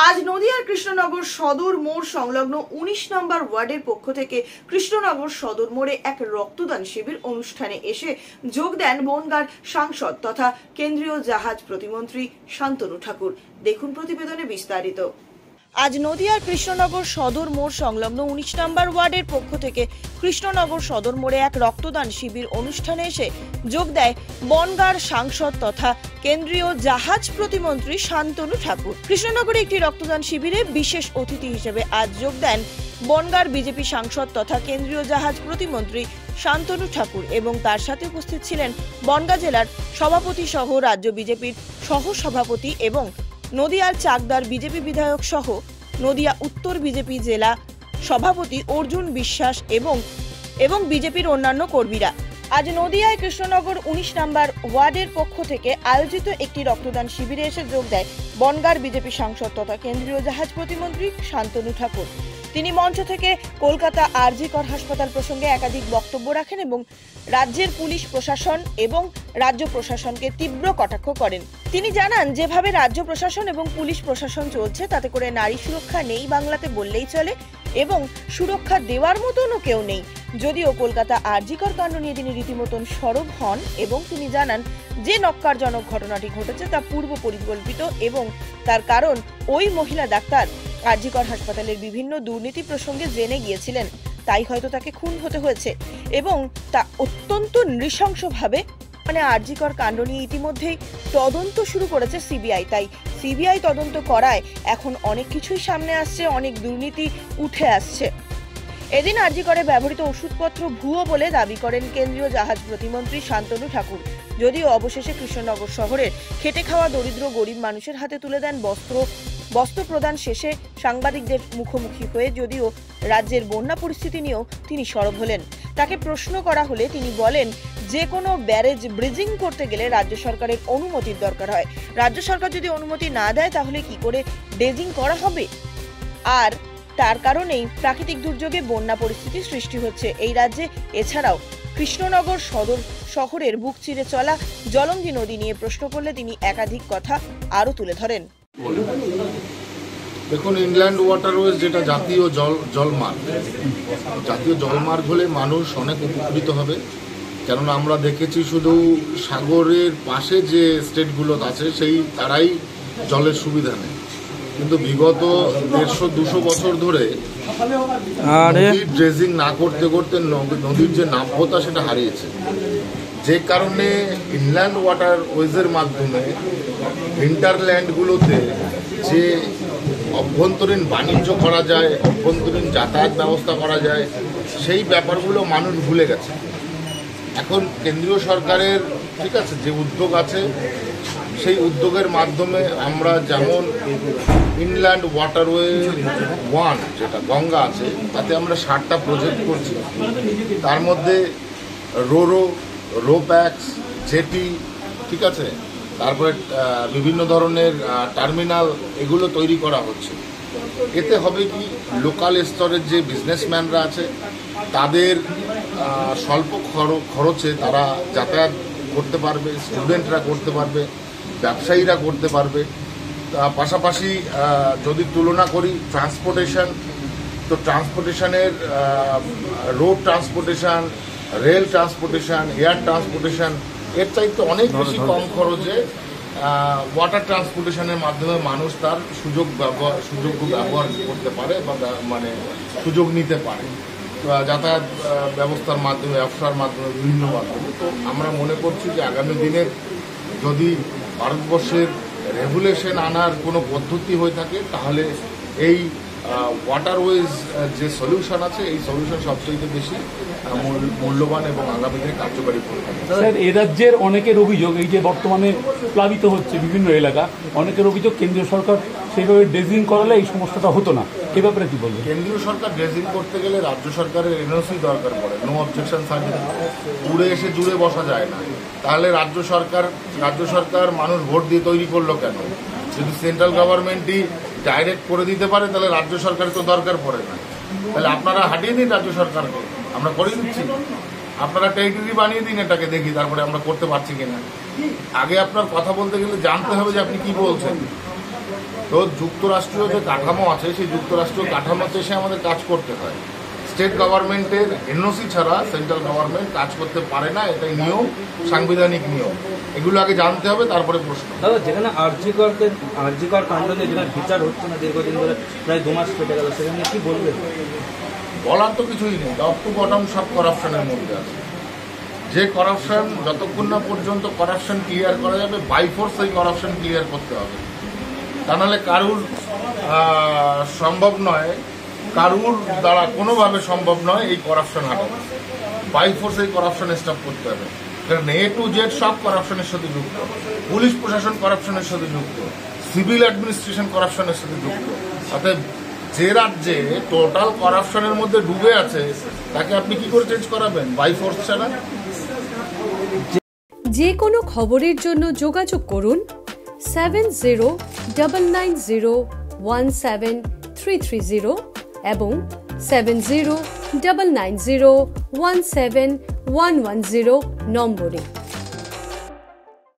আজ নদিয়ার কৃষ্ণনগর সদর মোড় সংলগ্ন ১৯ নম্বর ওয়ার্ডের পক্ষ থেকে কৃষ্ণনগর সদর মোড়ে এক রক্তদান শিবির অনুষ্ঠানে এসে যোগ দেন বনগাঁর সাংসদ তথা কেন্দ্রীয় জাহাজ প্রতিমন্ত্রী শান্তনু ঠাকুর। দেখুন প্রতিবেদনে বিস্তারিত। আজ নদিয়ার কৃষ্ণনগর সদর মোড় সংলগ্ন ১৯ নম্বর ওয়ার্ডের পক্ষ থেকে কৃষ্ণনগর সদর মোড়ে এক রক্তদান শিবির অনুষ্ঠানে এসে যোগ দেয় বনগাঁর সাংসদ তথা কেন্দ্রীয় জাহাজ প্রতিমন্ত্রী শান্তনু ঠাকুর। কৃষ্ণনগরে একটি রক্তদান শিবিরে বিশেষ অতিথি হিসেবে আজ যোগ দেন বনগাঁর বিজেপি সাংসদ তথা কেন্দ্রীয় জাহাজ প্রতিমন্ত্রী শান্তনু ঠাকুর এবং তার সাথে উপস্থিত ছিলেন বনগাঁ জেলার সভাপতি সহ রাজ্য বিজেপির সহ সভাপতি এবং নদিয়ার চাকদার বিজেপি বিধায়ক সহ নদিয়া উত্তর বিজেপি জেলা সভাপতি অর্জুন বিশ্বাস এবং বিজেপির অন্যান্য কর্মীরা। আজ নদিয়ায় কৃষ্ণনগর ১৯ নম্বর ওয়ার্ডের পক্ষ থেকে আয়োজিত একটি রক্তদান শিবিরে এসে যোগ দেয় বনগাঁর বিজেপি সাংসদ তথা কেন্দ্রীয় জাহাজ প্রতিমন্ত্রী শান্তনু ঠাকুর। তিনি মঞ্চ থেকে কলকাতা আর.জি. কর হাসপাতাল প্রসঙ্গে একাধিক বক্তব্য রাখেন এবং রাজ্যের পুলিশ প্রশাসন এবং রাজ্য প্রশাসনকে তীব্র কটাক্ষ করেন। তিনি জানান, যেভাবে রাজ্য প্রশাসন এবং পুলিশ প্রশাসন চলছে তাতে করে নারী সুরক্ষা নেই বাংলাতে বললেই চলে এবং সুরক্ষা দেওয়ার মতনও কেউ নেই। যদিও কলকাতা আর.জি. কর কাণ্ড নিয়ে তিনি রীতিমতন সরব হন এবং তিনি জানান যে নক্কারজনক ঘটনাটি ঘটেছে তা পূর্ব পরিকল্পিত এবং তার কারণ ওই মহিলা ডাক্তার আর.জি. কর হাসপাতালের বিভিন্ন দুর্নীতি প্রসঙ্গে জেনে গিয়েছিলেন, তাই হয়তো তাকে খুন হতে হয়েছে এবং তা অত্যন্ত নৃশংসভাবে আর.জি. কর কাণ্ড নিয়ে ইতিমধ্যেই তদন্ত শুরু করেছে সিবিআই। তাই সিবিআই তদন্ত করায় এখন অনেক কিছুই সামনে আসছে, অনেক দুর্নীতি উঠে আসছে। এদিন আর.জি. করে ব্যবহৃত ওষুধপত্র ভুয়ো বলে দাবি করেন কেন্দ্রীয় জাহাজ প্রতিমন্ত্রী শান্তনু ঠাকুর। যদিও অবশেষে কৃষ্ণনগর শহরের খেটে খাওয়া দরিদ্র গরিব মানুষের হাতে তুলে দেন বস্ত্র প্রদান শেষে সাংবাদিকদের মুখোমুখি হয়ে যদিও রাজ্যের বন্যা পরিস্থিতি নিয়েও তিনি সরব হলেন। তাকে প্রশ্ন করা হলে তিনি বলেন, যে কোনো ব্যারেজ ব্রিজিং করতে গেলে রাজ্য সরকারের অনুমতির দরকার হয়। রাজ্য সরকার যদি অনুমতি না দেয় তাহলে কি করে ড্রেজিং করা হবে? আর তার কারণেই প্রাকৃতিক দুর্যোগে বন্যা পরিস্থিতি সৃষ্টি হচ্ছে এই রাজ্যে। এছাড়াও কৃষ্ণনগর সদর শহরের বুক চিরে চলা জলঙ্গি নদী নিয়ে প্রশ্ন করলে তিনি একাধিক কথা আরো তুলে ধরেন। দেখুন, ইনল্যান্ড ওয়াটারওয়েজ যেটা জাতীয় জলমার্গ হলে মানুষ অনেক উপকৃত হবে। কেননা আমরা দেখেছি শুধু সাগরের পাশে যে স্টেটগুলো আছে তারাই জলের সুবিধা নেই, কিন্তু বিগত ১৫০-২০০ বছর ধরে নদীর ড্রেজিং না করতে করতে নদীর যে নাব্যতা সেটা হারিয়েছে, যে কারণে ইনল্যান্ড ওয়াটারওয়েজের মাধ্যমে হিন্টারল্যান্ডগুলোতে যে অভ্যন্তরীণ বাণিজ্য করা যায়, অভ্যন্তরীণ যাতায়াত ব্যবস্থা করা যায়, সেই ব্যাপারগুলো মানুষ ভুলে গেছে। এখন কেন্দ্রীয় সরকারের ঠিক আছে যে উদ্যোগ আছে, সেই উদ্যোগের মাধ্যমে আমরা যেমন ইনল্যান্ড ওয়াটারওয়ে 1 যেটা গঙ্গা আছে, তাতে আমরা 60টা প্রজেক্ট করছি। তার মধ্যে রোপ্যাক্স, জেটি, ঠিক আছে, তারপরে বিভিন্ন ধরনের টার্মিনাল, এগুলো তৈরি করা হচ্ছে। এতে হবে কি, লোকাল স্তরের যে বিজনেসম্যানরা আছে তাদের স্বল্প খরচে তারা যাতায়াত করতে পারবে, স্টুডেন্টরা করতে পারবে, ব্যবসায়ীরা করতে পারবে। পাশাপাশি যদি তুলনা করি ট্রান্সপোর্টেশন, তো ট্রান্সপোর্টেশনের road transportation, rail transportation, air transportation, এর চাইতে অনেক বেশি কম খরচে ওয়াটার ট্রান্সপোর্টেশনের মাধ্যমে মানুষ তার সুযোগ্য ব্যবহার করতে পারে বা সুযোগ নিতে পারে যাতায়াত ব্যবস্থার মাধ্যমে, ব্যবসার মাধ্যমে, বিভিন্ন মাধ্যমে। তো আমরা মনে করছি যে আগামী দিনের যদি ভারতবর্ষের রেগুলেশন আনার কোনো পদ্ধতি হয়ে থাকে, তাহলে এই ওয়াটারওয়েজ যে সলিউশন আছে, এই সলিউশন সবচেয়ে বেশি মূল্যবান এবং আগামী দিনে কার্যকারী করে থাকে। স্যার, এ রাজ্যের অনেকের অভিযোগ, এই যে বর্তমানে প্লাবিত হচ্ছে বিভিন্ন এলাকা, অনেকের অভিযোগ কেন্দ্রীয় সরকার সেইভাবে ড্রেজিং করালে এই সমস্যাটা হতো না। এ ব্যাপারে কি বলবেন? কেন্দ্রীয় সরকার ড্রেজিং করতে গেলে রাজ্য সরকারের এনওসি দরকার পড়ে, নো অবজেকশন সার্টিফিকেট। উড়ে এসে জুড়ে বসা যায় না। তাহলে রাজ্য সরকার মানুষ ভোট দিয়ে তৈরি করলো কেন? যদি সেন্ট্রাল গভর্নমেন্টই ডাইরেক্ট করে দিতে পারে তাহলে রাজ্য সরকারের তো দরকার পড়ে না। তাহলে আপনারা হাঁটিয়ে দিন রাজ্য সরকারকে, আমরা করে দিচ্ছি। আপনারা টেরিটরি বানিয়ে দিন, এটাকে দেখি তারপরে আমরা করতে পারছি কিনা। আগে আপনার কথা বলতে গেলে জানতে হবে যে আপনি কি বলছেন। তো যুক্তরাষ্ট্রীয় যে কাঠামো আছে সেই যুক্তরাষ্ট্রীয় কাঠামোতে এসে আমাদের কাজ করতে হয়। স্টেট গভর্নমেন্টের এনওসি ছাড়া সেন্ট্রাল গভর্নমেন্ট কাজ করতে পারে না, এটাই নিয়ম, সাংবিধানিক নিয়ম। এগুলো আগে জানতে হবে, তারপরে প্রশ্ন। দাদা, যেখানে আরজিকর কাণ্ডে যেখানে বিচার হচ্ছে না দীর্ঘদিন ধরে, প্রায় 2 মাস কেটে গেল, সেখানে কি বলবেন? বলার তো কিছুই নেই, টপ টু বটম সব করাপশনের মধ্যে আছে। যে করাপশন, যতক্ষণ না পর্যন্ত করাপশন ক্লিয়ার করা যাবে, বাই ফোর্স এই করাপশন ক্লিয়ার করতে হবে। তা নাহলে কারুর সম্ভব নয়, কারুর দ্বারা কোনোভাবে সম্ভব নয় এই করাপশন হাঁটানো। বাই ফোর্স এই করাপশন স্টপ করতে হবে। কারণ A to Z সব করাপশনের সাথে যুক্ত, পুলিশ প্রশাসন করাপশনের সাথে যুক্ত, সিভিল অ্যাডমিনিস্ট্রেশন করাপশনের সাথে যুক্ত। অর্থাৎ যে রাজ্যে টোটাল করাপশনের মধ্যে ডুবে আছে তাকে আপনি কি করে চেঞ্জ করাবেন? বাই ফোর্স ছাড়া। যে কোনো খবরের জন্য যোগাযোগ করুন 7099017330 এবং 7099017110 নম্বরে।